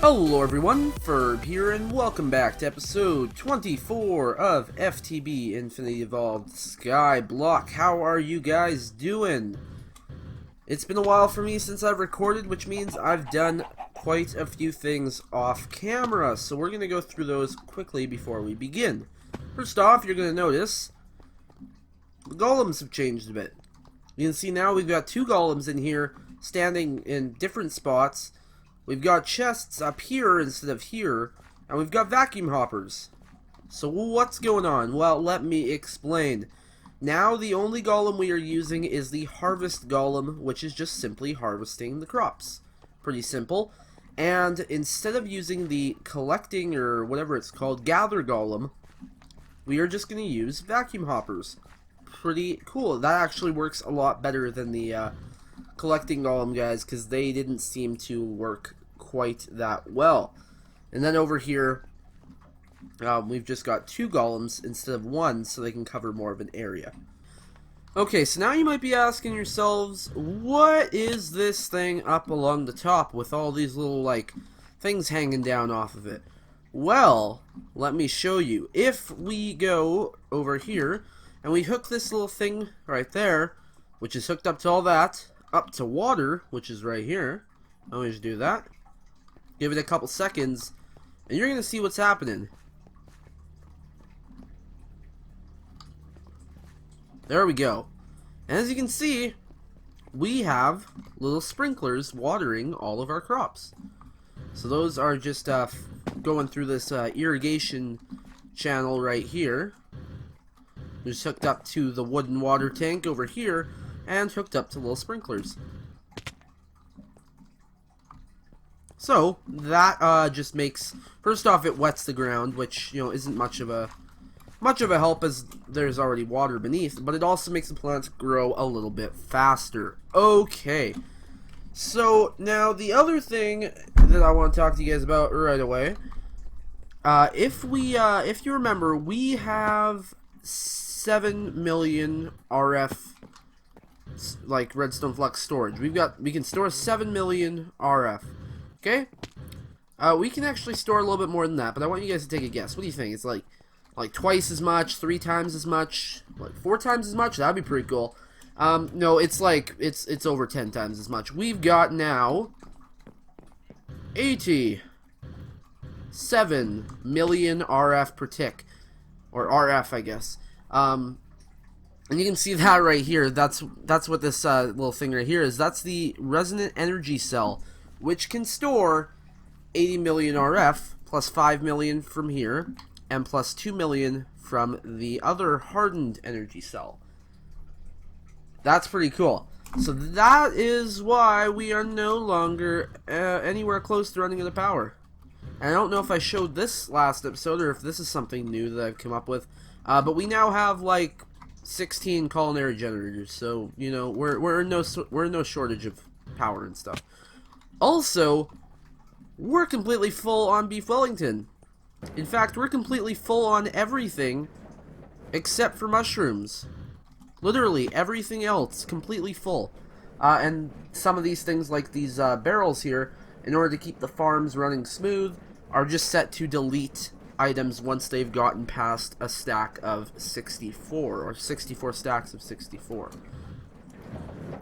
Hello everyone, Ferb here, and welcome back to episode 24 of FTB Infinity Evolved Skyblock. How are you guys doing? It's been a while for me since I've recorded, which means I've done quite a few things off camera, so we're going to go through those quickly before we begin. First off, you're going to notice the golems have changed a bit. You can see now we've got two golems in here standing in different spots. We've got chests up here instead of here, and we've got vacuum hoppers. So what's going on? Well, let me explain. Now the only golem we are using is the harvest golem, which is just simply harvesting the crops. Pretty simple. And instead of using the collecting, or whatever it's called, gather golem, we are just going to use vacuum hoppers. Pretty cool. That actually works a lot better than the collecting golem guys, because they didn't seem to work quite that well. And then over here we've just got two golems instead of one, so they can cover more of an area. Okay, so now you might be asking yourselves, what is this thing up along the top with all these little like things hanging down off of it? Well, let me show you. If we go over here and we hook this little thing right there, which is hooked up to all that, up to water, which is right here. I'll just do that. Give it a couple seconds, and you're going to see what's happening. There we go. And as you can see, we have little sprinklers watering all of our crops. So those are just going through this irrigation channel right here. Just hooked up to the wooden water tank over here, and hooked up to little sprinklers. So that just makes, first off, it wets the ground, which isn't much of a help as there's already water beneath, but it also makes the plants grow a little bit faster. Okay, so now the other thing that I want to talk to you guys about right away, if you remember, we have 7 million RF like redstone flux storage. We can store 7 million RF. Okay? We can actually store a little bit more than that, but I want you guys to take a guess. What do you think? It's like twice as much, 3 times as much, like 4 times as much? That'd be pretty cool. No, it's like it's over 10 times as much. We've got now 87 million RF per tick, or RF, I guess. And you can see that right here. That's what this little thing right here is. That's the resonant energy cell, which can store 80 million RF, plus 5 million from here, and plus 2 million from the other hardened energy cell. That's pretty cool. So that is why we are no longer anywhere close to running out of power. And I don't know if I showed this last episode, or if this is something new that I've come up with, but we now have like 16 culinary generators, so we're in no shortage of power and stuff. Also, we're completely full on beef Wellington. In fact, we're completely full on everything except for mushrooms. Literally everything else completely full. And some of these things, like these barrels here, in order to keep the farms running smooth, are just set to delete items once they've gotten past a stack of 64, or 64 stacks of 64.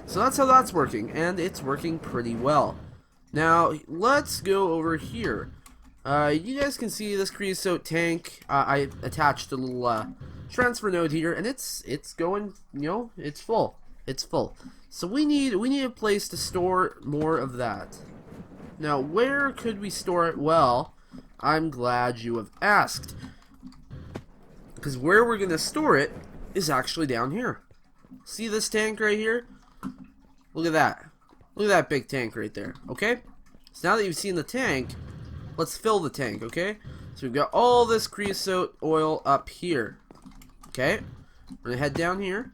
So that's how that's working, and it's working pretty well. Now let's go over here. You guys can see this creosote tank. I attached a little transfer node here, and it's going, it's full. It's full. So we need a place to store more of that. Now where could we store it? Well, I'm glad you have asked, because where we're gonna store it is actually down here. See this tank right here? Look at that. Look at that big tank right there. Okay? So now that you've seen the tank, let's fill the tank, okay? So we've got all this creosote oil up here. Okay? We're gonna head down here.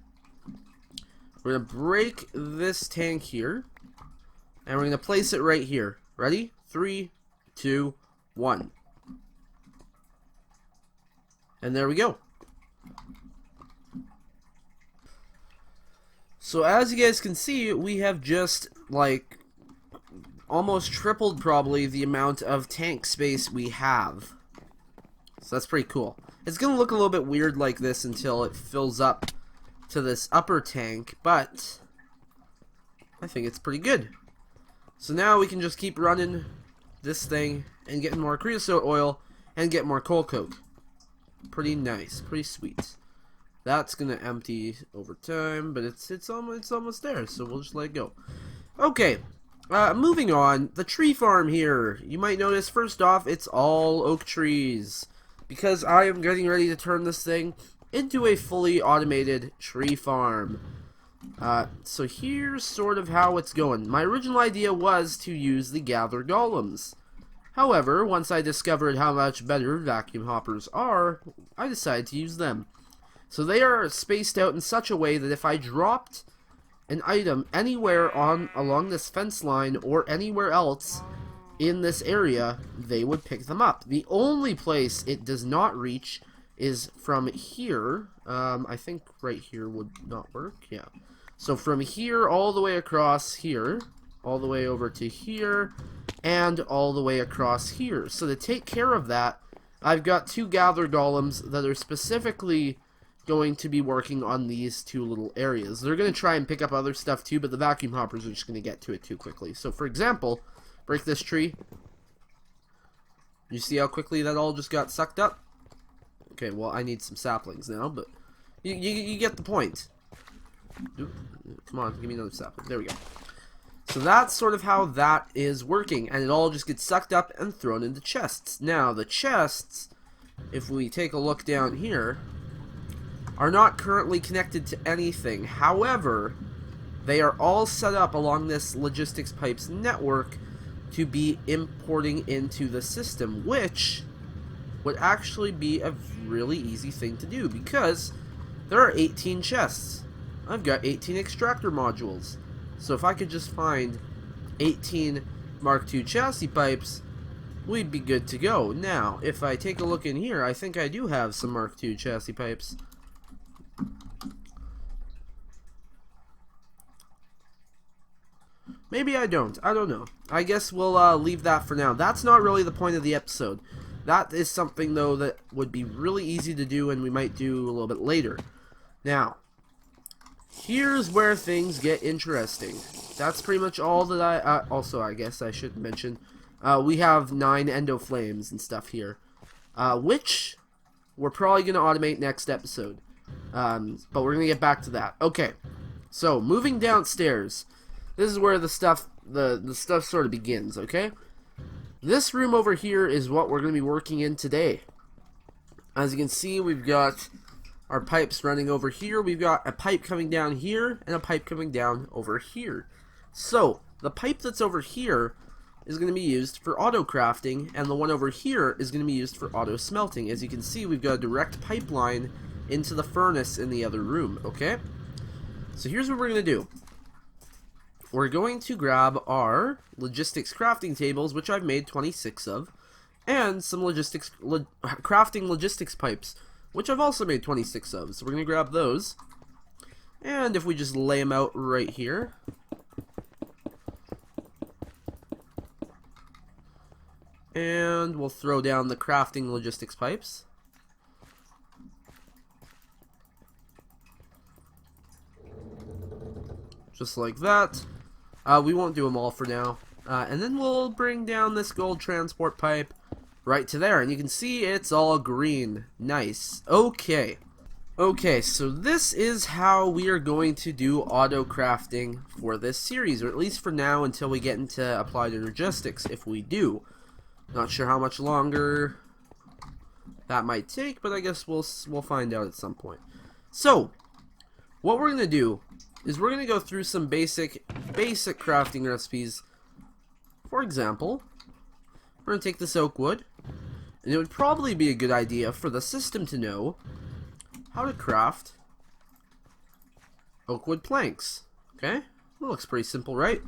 We're gonna break this tank here, and we're gonna place it right here. Ready? 3, 2, 1. And there we go. So as you guys can see, we have just like almost tripled probably the amount of tank space we have. So that's pretty cool. It's going to look a little bit weird like this until it fills up to this upper tank, but I think it's pretty good. So now we can just keep running this thing and getting more creosote oil and get more coal coke. Pretty nice, pretty sweet. That's gonna empty over time, but it's almost there, so we'll just let it go. Okay, moving on. The tree farm here. You might notice first off, it's all oak trees because I am getting ready to turn this thing into a fully automated tree farm. So here's sort of how it's going. My original idea was to use the gather golems. However, once I discovered how much better vacuum hoppers are, I decided to use them. So they are spaced out in such a way that if I dropped an item anywhere along this fence line or anywhere else in this area, they would pick them up. The only place it does not reach is from here. I think right here would not work. Yeah. So from here all the way across here, all the way over to here, and all the way across here. So to take care of that, I've got two gather golems that are specifically going to be working on these two little areas. They're going to try and pick up other stuff too, but the vacuum hoppers are just going to get to it too quickly. So for example, break this tree. You see how quickly that all just got sucked up? Okay, well I need some saplings now, but you get the point. Come on, give me another sapling. There we go. So that's sort of how that is working, and it all just gets sucked up and thrown into chests. Now, the chests, if we take a look down here, are not currently connected to anything. However, they are all set up along this logistics pipes network to be importing into the system, which would actually be a really easy thing to do because there are 18 chests. I've got 18 extractor modules. So if I could just find 18 Mark II chassis pipes, we'd be good to go. Now, if I take a look in here, I think I do have some Mark II chassis pipes. Maybe I don't. I don't know. I guess we'll leave that for now. That's not really the point of the episode. That is something, though, that would be really easy to do and we might do a little bit later. Now, here's where things get interesting. That's pretty much all that I... also, I guess I should mention, we have 9 endo flames and stuff here, which we're probably going to automate next episode. But we're going to get back to that. Okay, so moving downstairs, this is where the stuff sort of begins, okay? This room over here is what we're going to be working in today. As you can see, we've got our pipes running over here. We've got a pipe coming down here and a pipe coming down over here. So the pipe that's over here is going to be used for auto crafting, and the one over here is going to be used for auto smelting. As you can see, we've got a direct pipeline into the furnace in the other room. Okay, so here's what we're going to do. We're going to grab our logistics crafting tables, which I've made 26 of, and some crafting logistics pipes, which I've also made 26 of. So we're going to grab those, and if we just lay them out right here, and we'll throw down the crafting logistics pipes. Just like that. We won't do them all for now. And then we'll bring down this gold transport pipe right to there. And you can see it's all green. Nice. Okay. Okay, so this is how we are going to do auto crafting for this series. Or at least for now until we get into applied logistics, if we do. Not sure how much longer that might take, but I guess we'll find out at some point. So, what we're going to do is we're going to go through some basic crafting recipes. For example, we're going to take this oak wood, and it would probably be a good idea for the system to know how to craft oak wood planks. Okay? That looks pretty simple, right?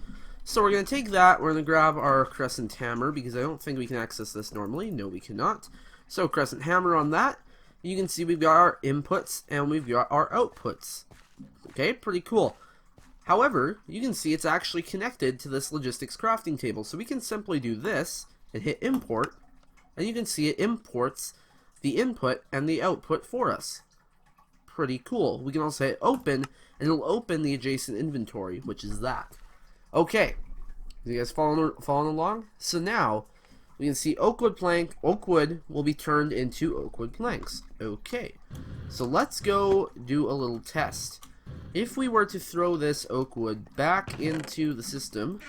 So we're going to take that, we're going to grab our crescent hammer, because I don't think we can access this normally. No, we cannot. So crescent hammer on that. You can see we've got our inputs and we've got our outputs. Okay, pretty cool. However, you can see it's actually connected to this logistics crafting table. So we can simply do this and hit import, and you can see it imports the input and the output for us. Pretty cool. We can also hit open, and it'll open the adjacent inventory, which is that. Okay, you guys following along? So now we can see oak wood will be turned into oak wood planks. Okay, so let's go do a little test. If we were to throw this oak wood back into the system,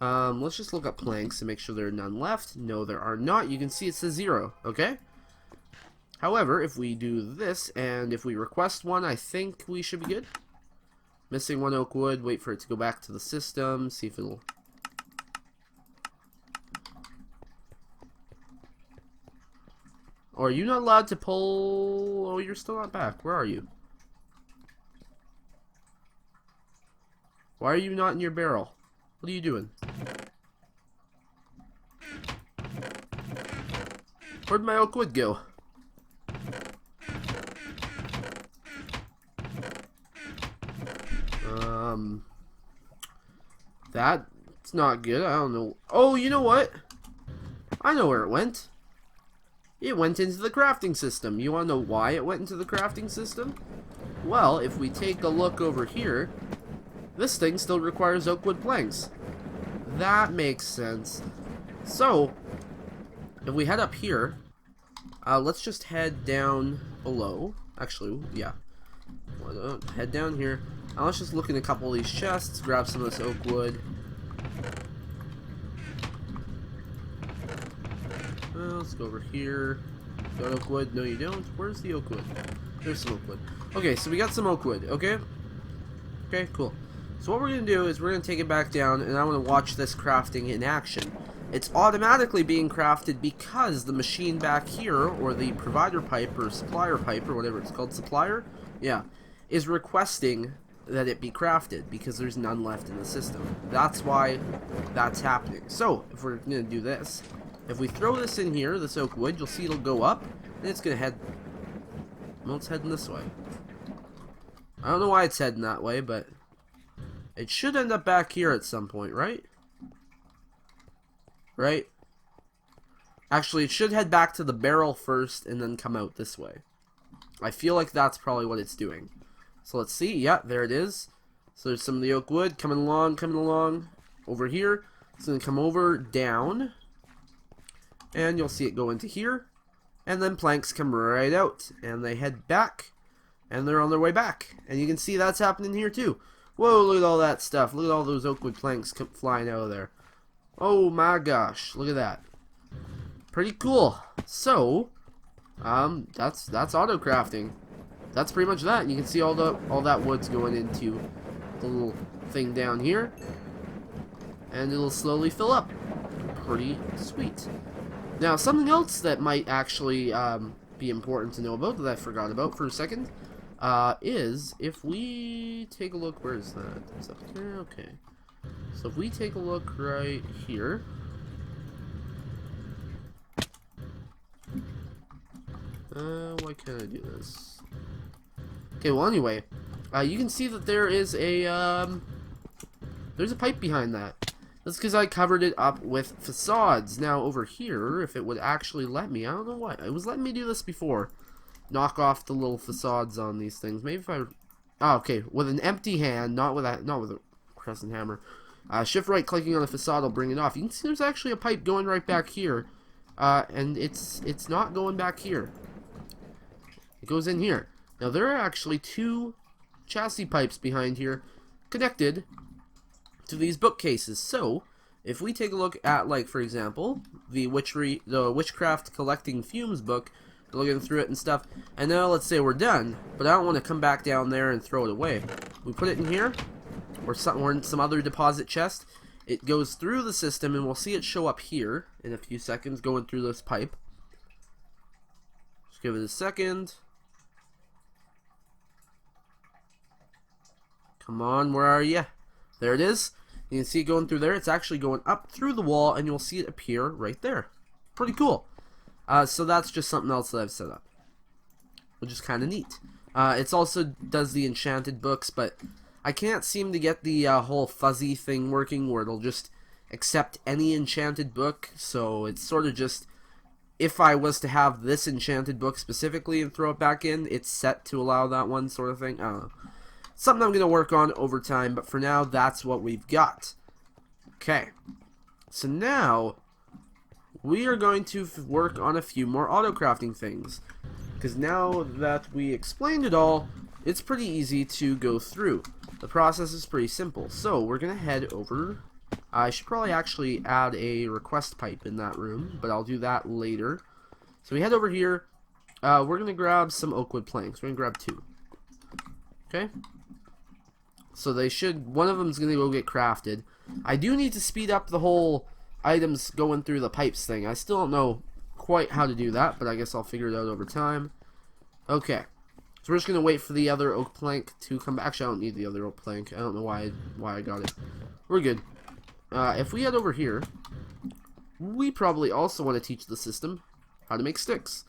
let's just look up planks and make sure there are none left. No, there are not. You can see it says 0, okay? However, if we do this, and if we request one, I think we should be good. Missing 1 oak wood, wait for it to go back to the system, see if it'll... Or are you not allowed to pull... Oh, you're still not back. Where are you? Why are you not in your barrel? What are you doing? Where'd my oak wood go? That's not good. I don't know. Oh, you know what? I know where it went. It went into the crafting system. You want to know why it went into the crafting system? Well, if we take a look over here, this thing still requires oak wood planks. That makes sense. So, if we head up here, let's just head down below. Actually, yeah. Head down here. Let's just look in a couple of these chests, grab some of this oak wood. Let's go over here. Got oak wood? No, you don't. Where's the oak wood? There's some oak wood. Okay, so we got some oak wood, okay? Okay, cool. So what we're going to do is we're going to take it back down, and I want to watch this crafting in action. It's automatically being crafted because the machine back here, or the provider pipe, or supplier pipe, or whatever it's called, supplier? Yeah. Is requesting that it be crafted because there's none left in the system. That's why that's happening. So, if we're going to do this, if we throw this in here, this oak wood, you'll see it'll go up, and it's going to head... Well, it's heading this way. I don't know why it's heading that way, but it should end up back here at some point, right? Right? Actually, it should head back to the barrel first and then come out this way. I feel like that's probably what it's doing. So let's see. Yeah, there it is. So there's some of the oak wood coming along over here. It's going to come over, down, and you'll see it go into here. And then planks come right out, and they head back, and they're on their way back. And you can see that's happening here too. Whoa, look at all that stuff. Look at all those oak wood planks flying out of there. Oh my gosh, look at that. Pretty cool. So, that's auto crafting. That's pretty much that. You can see all that wood's going into the little thing down here, and it'll slowly fill up. Pretty sweet. Now, something else that might actually be important to know about that I forgot about for a second is if we take a look. Where is that? It's up there. Okay. So if we take a look right here. Why can't I do this? Okay, well anyway, you can see that there is a, there's a pipe behind that. That's because I covered it up with facades. Now over here, if it would actually let me, I don't know why, it was letting me do this before. Knock off the little facades on these things. Maybe if I, oh, okay, with an empty hand, not with a crescent hammer. Shift right clicking on the facade will bring it off. You can see there's actually a pipe going right back here, and it's not going back here. It goes in here. Now there are actually 2 chassis pipes behind here connected to these bookcases. So if we take a look at, like, for example, the Witchcraft Collecting Fumes book, looking through it and stuff, and now let's say we're done, but I don't want to come back down there and throw it away. We put it in here, or in some other deposit chest. It goes through the system, and we'll see it show up here in a few seconds, going through this pipe. Just give it a second. Come on, where are you? There it is. You can see it going through there. It's actually going up through the wall, and you'll see it appear right there. Pretty cool. So that's just something else that I've set up, which is kind of neat. It's also does the enchanted books, but I can't seem to get the whole fuzzy thing working where it'll just accept any enchanted book, so it's sort of just, if I was to have this enchanted book specifically and throw it back in, it's set to allow that one sort of thing. I don't know. Something I'm going to work on over time, but for now, that's what we've got. Okay. So now, we are going to work on a few more auto-crafting things. Because now that we explained it all, it's pretty easy to go through. The process is pretty simple. So, we're going to head over. I should probably actually add a request pipe in that room, but I'll do that later. So we head over here. We're going to grab some oakwood planks. We're going to grab 2. Okay? So they should, one of them is going to go get crafted. I do need to speed up the whole items going through the pipes thing. I still don't know quite how to do that, but I guess I'll figure it out over time. Okay. So we're just going to wait for the other oak plank to come back. Actually, I don't need the other oak plank. I don't know why I got it. We're good. If we head over here, we probably also want to teach the system how to make sticks.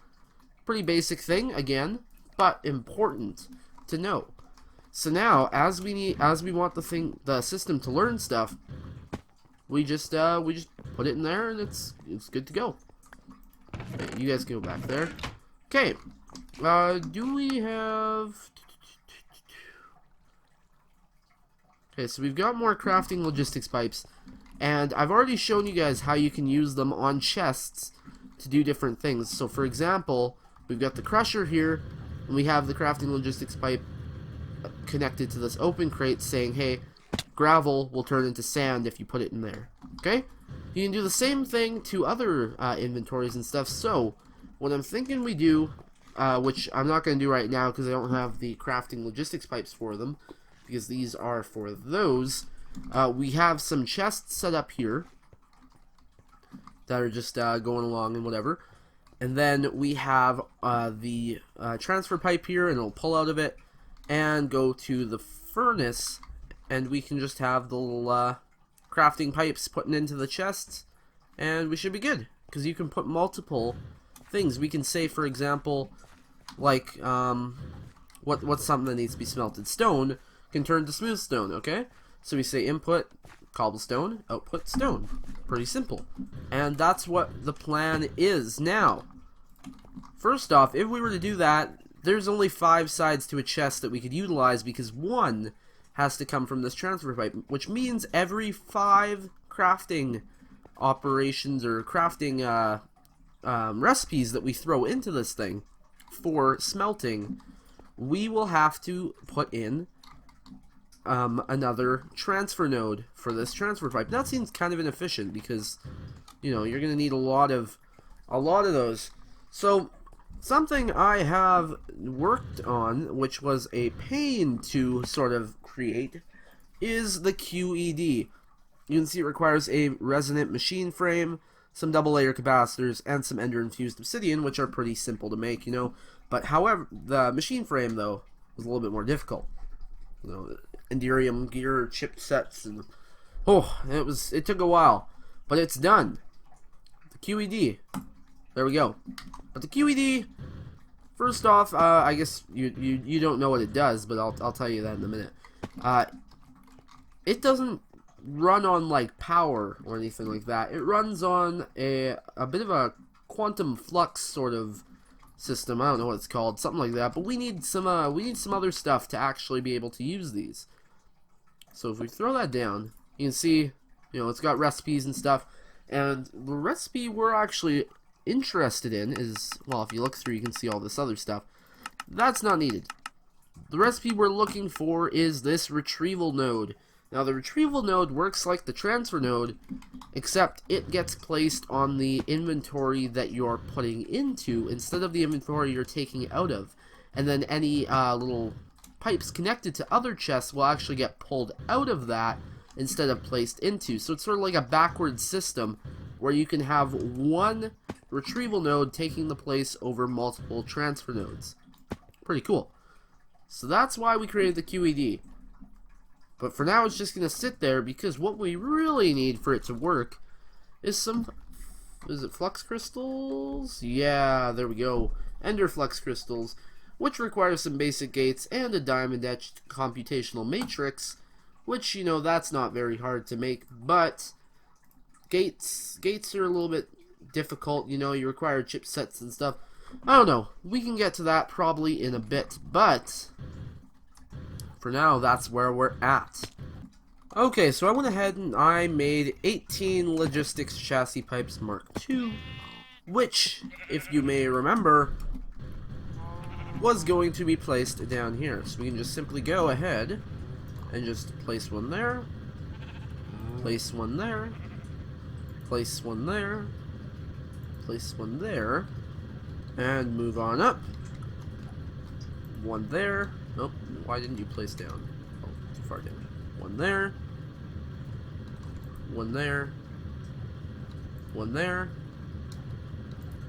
Pretty basic thing, again, but important to know. So now, as we want the system to learn stuff, we just put it in there and it's good to go. Okay, you guys can go back there. Okay, do we have? Okay, so we've got more crafting logistics pipes, and I've already shown you guys how you can use them on chests to do different things. So for example, we've got the crusher here, and we have the crafting logistics pipe connected to this open crate saying, hey, gravel will turn into sand if you put it in there. Okay? You can do the same thing to other inventories and stuff. So what I'm thinking we do, which I'm not going to do right now because I don't have the crafting logistics pipes for them, because these are for those. We have some chests set up here that are just going along and whatever. And then we have the transfer pipe here, and it'll pull out of it and go to the furnace, and we can just have the little crafting pipes putting into the chests, and we should be good, because you can put multiple things. We can say, for example, like what's something that needs to be smelted? Stone can turn to smooth stone. Okay, so we say input cobblestone, output stone. Pretty simple, and that's what the plan is. Now, first off, if we were to do that, there's only 5 sides to a chest that we could utilize, because 1 has to come from this transfer pipe, which means every 5 crafting operations or crafting recipes that we throw into this thing for smelting, we will have to put in another transfer node for this transfer pipe. That seems kind of inefficient because, you know, you're going to need a lot of those. So something I have worked on, which was a pain to sort of create, is the QED. You can see it requires a resonant machine frame, some double layer capacitors, and some ender infused obsidian, which are pretty simple to make, you know. But however, the machine frame though was a little bit more difficult. You know, Enderium gear chipsets, and it took a while, but it's done. The QED. There we go. But the QED, first off, I guess you don't know what it does, but I'll tell you that in a minute. It doesn't run on like power or anything like that. It runs on a bit of a quantum flux sort of system. I don't know what it's called, something like that. But we need some other stuff to actually be able to use these. So if we throw that down, you can see, you know, it's got recipes and stuff. And the recipe we're actually interested in is, well, if you look through, you can see all this other stuff. That's not needed. The recipe we're looking for is this retrieval node. Now, the retrieval node works like the transfer node, except it gets placed on the inventory that you're putting into instead of the inventory you're taking out of. And then any little pipes connected to other chests will actually get pulled out of that instead of placed into. So it's sort of like a backwards system where you can have one retrieval node taking the place over multiple transfer nodes. Pretty cool. So that's why we created the QED. But for now, it's just going to sit there, because what we really need for it to work is some, is it flux crystals? Yeah, there we go. Ender flux crystals. which requires some basic gates and a diamond-etched computational matrix, which, you know, that's not very hard to make, but gates are a little bit difficult, you know, you require chipsets and stuff. I don't know, we can get to that probably in a bit, but for now, that's where we're at. Okay, so I went ahead and I made 18 logistics chassis pipes Mark II, which, if you may remember, was going to be placed down here. So we can just simply go ahead and just place one there, place one there, place one there, place one there, and move on up. One there. Nope, why didn't you place down? Oh, too far down. One there. One there. One there.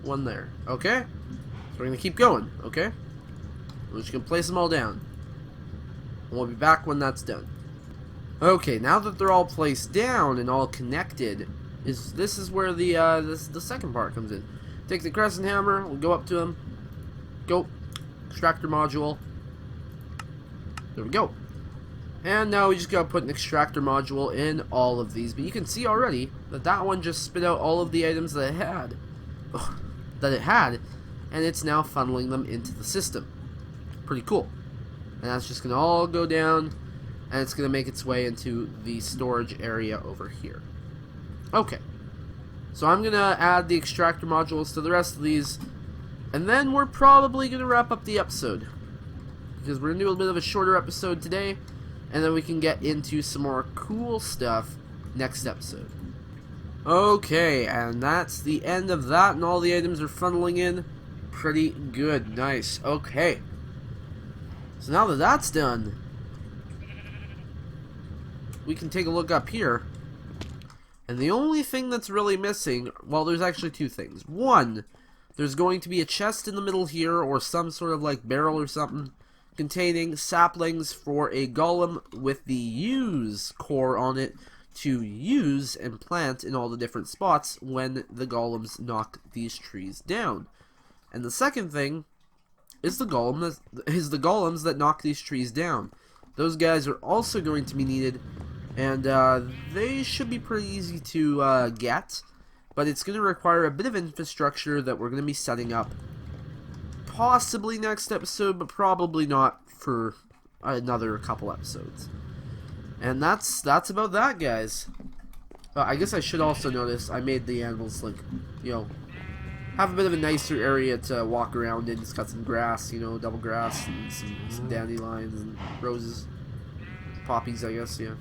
One there. Okay? So we're gonna keep going, okay? We're just gonna place them all down. And we'll be back when that's done. Okay, now that they're all placed down and all connected, this is where the second part comes in. Take the crescent hammer, we'll go up to them. Go. Extractor module. There we go. And now we just gotta put an extractor module in all of these. But you can see already that that one just spit out all of the items that it had. And it's now funneling them into the system. Pretty cool. And that's just gonna all go down, and it's gonna make its way into the storage area over here. Okay. So I'm gonna add the extractor modules to the rest of these, and then we're probably gonna wrap up the episode. Because we're gonna do a bit of a shorter episode today, and then we can get into some more cool stuff next episode. Okay, and that's the end of that, and all the items are funneling in. Pretty good, nice. Okay. So now that that's done, we can take a look up here. And the only thing that's really missing, well, there's actually two things. One, there's going to be a chest in the middle here, or some sort of like barrel or something, containing saplings for a golem with the use core on it to use and plant in all the different spots when the golems knock these trees down. And the second thing is the golems that knock these trees down. Those guys are also going to be needed, and they should be pretty easy to get, but it's going to require a bit of infrastructure that we're going to be setting up possibly next episode, but probably not for another couple episodes. And that's about that, guys. I guess I should also notice I made the animals, like, you know, have a bit of a nicer area to walk around in. It's got some grass, you know, double grass, and some dandelions and roses, poppies, I guess. Yeah,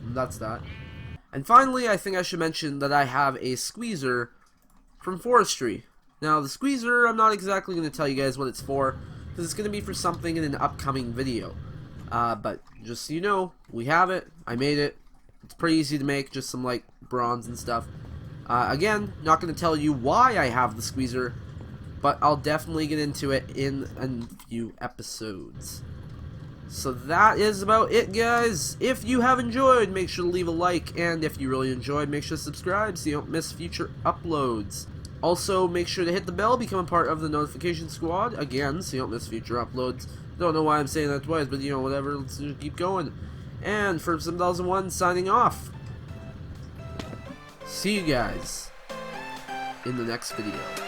that's that. And finally, I think I should mention that I have a squeezer from forestry. Now, the squeezer, I'm not exactly going to tell you guys what it's for, because it's going to be for something in an upcoming video. But just so you know, we have it. I made it. It's pretty easy to make, just some, like, bronze and stuff. Again, not going to tell you why I have the squeezer, but I'll definitely get into it in a few episodes. So that is about it, guys. If you have enjoyed, make sure to leave a like, and if you really enjoyed, make sure to subscribe so you don't miss future uploads. Also, make sure to hit the bell, become a part of the notification squad, again, so you don't miss future uploads. Don't know why I'm saying that twice, but, you know, whatever, let's just keep going. And for 7001, signing off. See you guys in the next video.